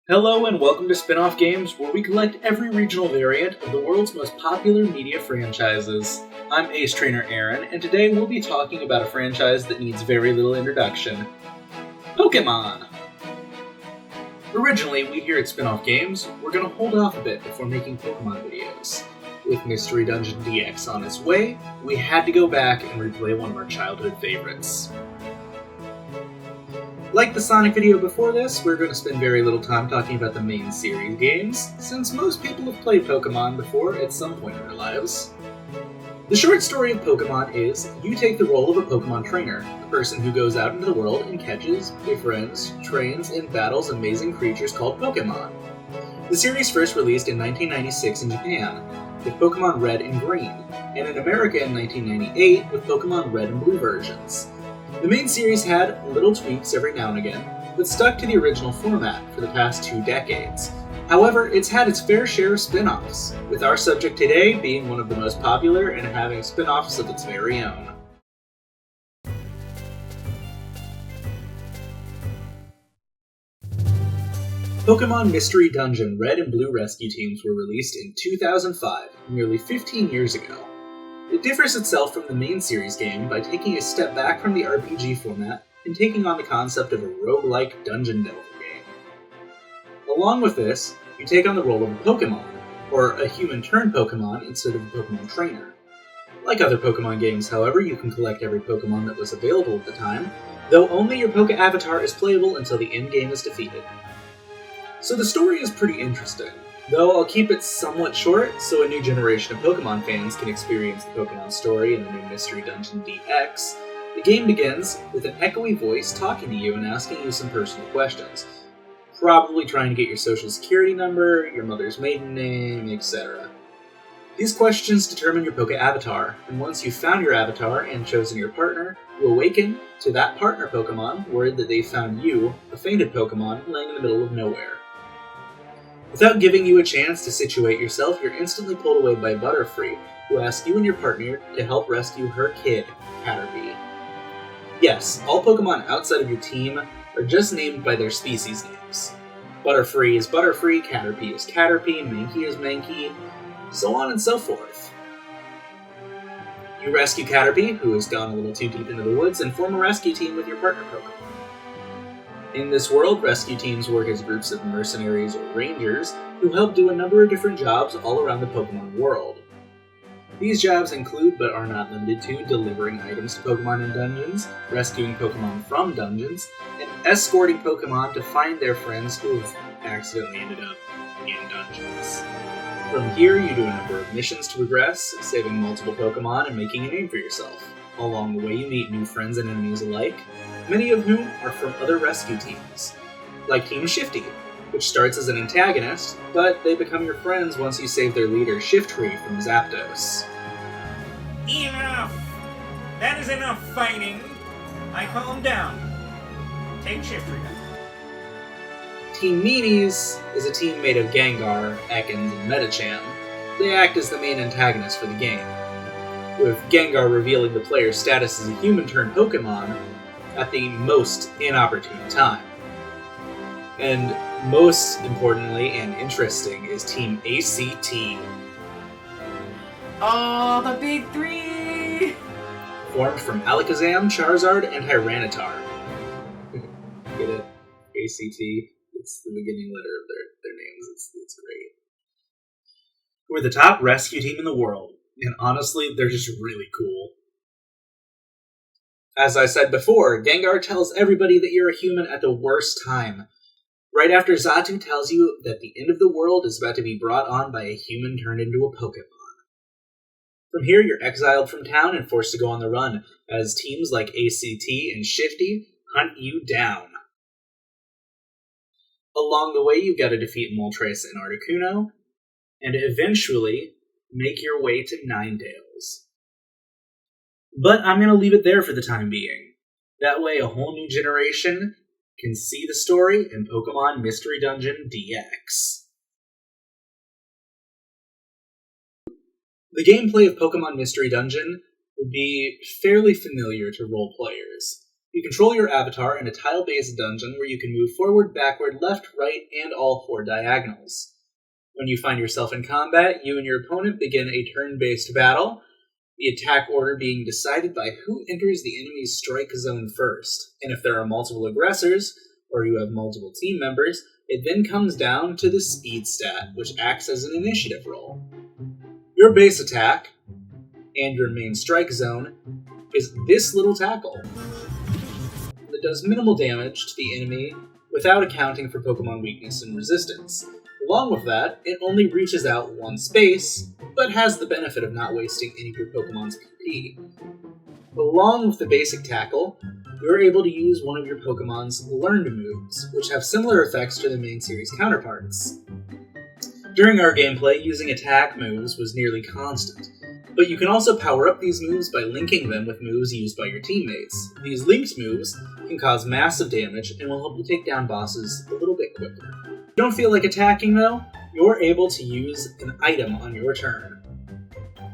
Hello and welcome to SpinOff Games, where we collect every regional variant of the world's most popular media franchises. I'm Ace Trainer Ehron, and today we'll be talking about a franchise that needs very little introduction. Pokemon! Originally, we here at SpinOff Games were going to hold off a bit before making Pokemon videos. With Mystery Dungeon DX on its way, we had to go back and replay one of our childhood favorites. Like the Sonic video before this, we're going to spend very little time talking about the main series games, since most people have played Pokemon before at some point in their lives. The short story of Pokemon is, you take the role of a Pokemon trainer, a person who goes out into the world and catches, befriends, trains, and battles amazing creatures called Pokemon. The series first released in 1996 in Japan, with Pokemon Red and Green, and in America in 1998 with Pokemon Red and Blue versions. The main series had little tweaks every now and again, but stuck to the original format for the past 2 decades. However, it's had its fair share of spin-offs, with our subject today being one of the most popular and having spin-offs of its very own. Pokemon Mystery Dungeon Red and Blue Rescue Teams were released in 2005, nearly 15 years ago. It differs itself from the main series game by taking a step back from the RPG format and taking on the concept of a rouge-like dungeon delver game. Along with this, you take on the role of a Pokemon, or a human-turned Pokemon instead of a Pokemon trainer. Like other Pokemon games, however, you can collect every Pokemon that was available at the time, though only your Poke Avatar is playable until the endgame is defeated. So the story is pretty interesting. Though I'll keep it somewhat short, so a new generation of Pokemon fans can experience the Pokemon story in the new Mystery Dungeon DX, the game begins with an echoey voice talking to you and asking you some personal questions. Probably trying to get your social security number, your mother's maiden name, etc. These questions determine your Poke Avatar, and once you've found your avatar and chosen your partner, you awaken to that partner Pokemon, worried that they've found you, a fainted Pokemon, laying in the middle of nowhere. Without giving you a chance to situate yourself, you're instantly pulled away by Butterfree, who asks you and your partner to help rescue her kid, Caterpie. Yes, all Pokemon outside of your team are just named by their species names. Butterfree is Butterfree, Caterpie is Caterpie, Mankey is Mankey, so on and so forth. You rescue Caterpie, who has gone a little too deep into the woods, and form a rescue team with your partner Pokemon. In this world, rescue teams work as groups of mercenaries or rangers who help do a number of different jobs all around the Pokemon world. These jobs include, but are not limited to, delivering items to Pokemon in dungeons, rescuing Pokemon from dungeons, and escorting Pokemon to find their friends who have accidentally ended up in dungeons. From here, you do a number of missions to progress, saving multiple Pokemon and making a name for yourself. Along the way, you meet new friends and enemies alike, many of whom are from other rescue teams, like Team Shifty, which starts as an antagonist, but they become your friends once you save their leader Shiftry from Zapdos. Enough! That is enough fighting! I calm down. Take Shiftry down. Team Meanies is a team made of Gengar, Ekans, and Medicham. They act as the main antagonists for the game, with Gengar revealing the player's status as a human-turned Pokemon at the most inopportune time. And most importantly and interesting is Team ACT. Oh, the big three! Formed from Alakazam, Charizard, and Tyranitar. Get it? ACT. It's the beginning letter of their names. It's great. We're the top rescue team in the world, and honestly, they're just really cool. As I said before, Gengar tells everybody that you're a human at the worst time. Right after Xatu tells you that the end of the world is about to be brought on by a human turned into a Pokemon. From here, you're exiled from town and forced to go on the run, as teams like ACT and Shifty hunt you down. Along the way, you've got to defeat Moltres and Articuno, and eventually make your way to Ninetales. But I'm going to leave it there for the time being. That way a whole new generation can see the story in Pokemon Mystery Dungeon DX. The gameplay of Pokemon Mystery Dungeon would be fairly familiar to role players. You control your avatar in a tile-based dungeon where you can move forward, backward, left, right, and all 4 diagonals. When you find yourself in combat, you and your opponent begin a turn-based battle, the attack order being decided by who enters the enemy's strike zone first. And if there are multiple aggressors, or you have multiple team members, it then comes down to the speed stat, which acts as an initiative roll. Your base attack, and your main strike zone, is this little tackle that does minimal damage to the enemy without accounting for Pokemon weakness and resistance. Along with that, it only reaches out 1 space, but has the benefit of not wasting any of your Pokemon's PP. Along with the basic tackle, you're able to use one of your Pokemon's learned moves, which have similar effects to the main series counterparts. During our gameplay, using attack moves was nearly constant, but you can also power up these moves by linking them with moves used by your teammates. These linked moves can cause massive damage and will help you take down bosses a little bit quicker. If you don't feel like attacking though, you're able to use an item on your turn.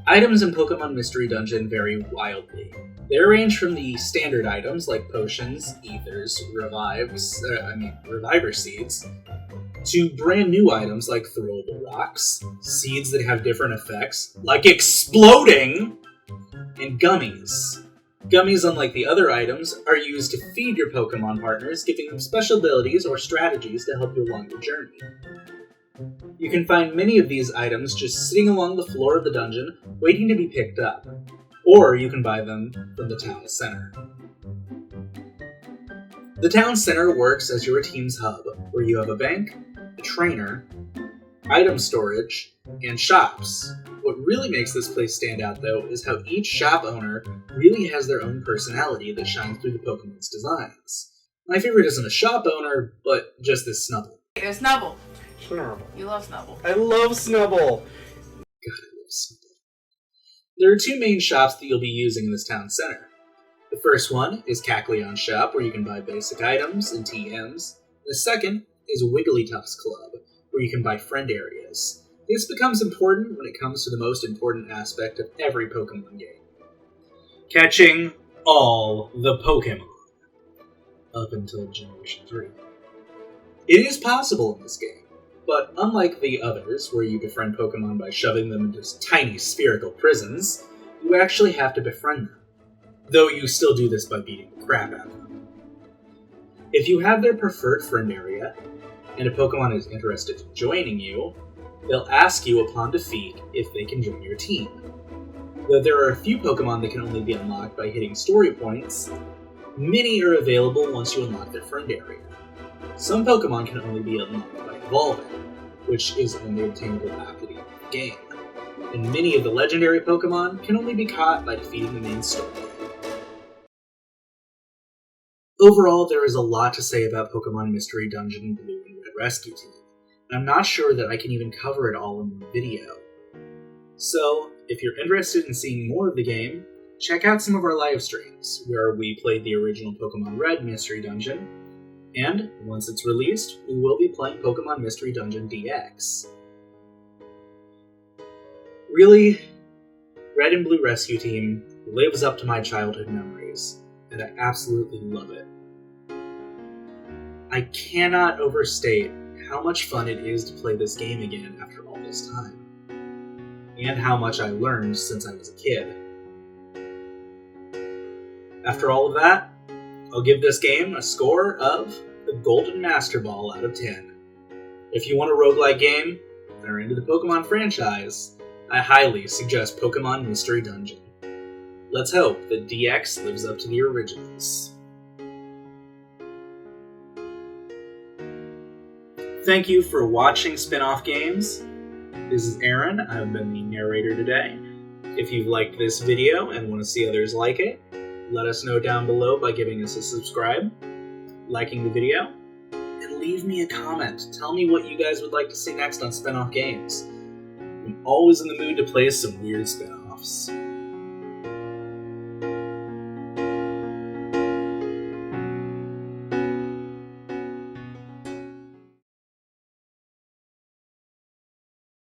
Items in Pokemon Mystery Dungeon vary wildly. They range from the standard items like potions, ethers, reviver seeds, to brand new items like throwable rocks, seeds that have different effects, like exploding, and gummies. Gummies, unlike the other items, are used to feed your Pokemon partners, giving them special abilities or strategies to help you along your journey. You can find many of these items just sitting along the floor of the dungeon, waiting to be picked up, or you can buy them from the town center. The town center works as your team's hub, where you have a bank, a trainer, item storage, and shops. What really makes this place stand out, though, is how each shop owner really has their own personality that shines through the Pokemon's designs. My favorite isn't a shop owner, but just this Snubble. There's Snubble. Snubble. You love Snubble. I love Snubble. God, I love Snubble. There are 2 main shops that you'll be using in this town center. The first one is Cackleon's shop, where you can buy basic items and TMs. The second is Wigglytuff's Club, where you can buy friend areas. This becomes important when it comes to the most important aspect of every Pokemon game: catching all the Pokemon. Up until Generation 3. It is possible in this game, but unlike the others, where you befriend Pokemon by shoving them into tiny spherical prisons, you actually have to befriend them, though you still do this by beating the crap out of them. If you have their preferred friend area, and a Pokemon is interested in joining you, they'll ask you upon defeat if they can join your team. Though there are a few Pokemon that can only be unlocked by hitting story points, many are available once you unlock their friend area. Some Pokemon can only be unlocked by evolving, which is only obtainable after the end of the game. And many of the legendary Pokemon can only be caught by defeating the main story. Overall, there is a lot to say about Pokemon Mystery Dungeon Blue and Red Rescue Team, and I'm not sure that I can even cover it all in one video. So, if you're interested in seeing more of the game, check out some of our live streams, where we played the original Pokemon Red Mystery Dungeon, and once it's released, we will be playing Pokemon Mystery Dungeon DX. Really, Red and Blue Rescue Team lives up to my childhood memories, and I absolutely love it. I cannot overstate how much fun it is to play this game again after all this time, and how much I learned since I was a kid. After all of that, I'll give this game a score of the Golden Master Ball out of 10. If you want a roguelike game and are into the Pokemon franchise, I highly suggest Pokemon Mystery Dungeon. Let's hope that DX lives up to the originals. Thank you for watching SpinOff Games. This is Ehron. I've been the narrator today. If you've liked this video and want to see others like it, let us know down below by giving us a subscribe, liking the video, and leave me a comment. Tell me what you guys would like to see next on SpinOff Games. I'm always in the mood to play some weird spin-offs.